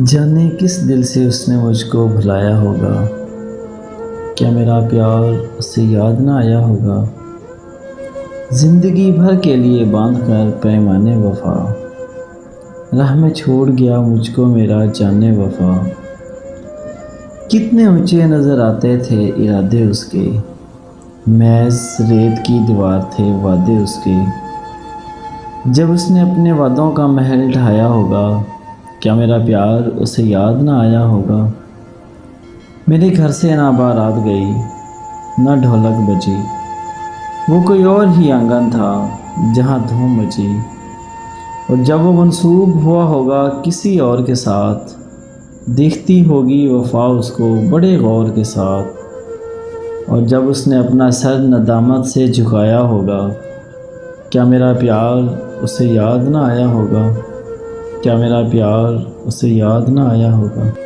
جانے کس دل سے اس نے مجھ کو بھلایا ہوگا، کیا میرا پیار اسے یاد نہ آیا ہوگا۔ زندگی بھر کے لیے باندھ کر پیمانے وفا، راہ میں چھوڑ گیا مجھ کو میرا جانے وفا۔ کتنے اونچے نظر آتے تھے ارادے اس کے، محض ریت کی دیوار تھے وعدے اس کے۔ جب اس نے اپنے وعدوں کا محل ڈھایا ہوگا، کیا میرا پیار اسے یاد نہ آیا ہوگا۔ میرے گھر سے نہ بارات گئی نہ ڈھولک بجی، وہ کوئی اور ہی آنگن تھا جہاں دھوم مچی۔ اور جب وہ منسوب ہوا ہوگا کسی اور کے ساتھ، دیکھتی ہوگی وفا اس کو بڑے غور کے ساتھ۔ اور جب اس نے اپنا سر ندامت سے جھکایا ہوگا، کیا میرا پیار اسے یاد نہ آیا ہوگا۔ کیا میرا پیار اسے یاد نہ آیا ہوگا۔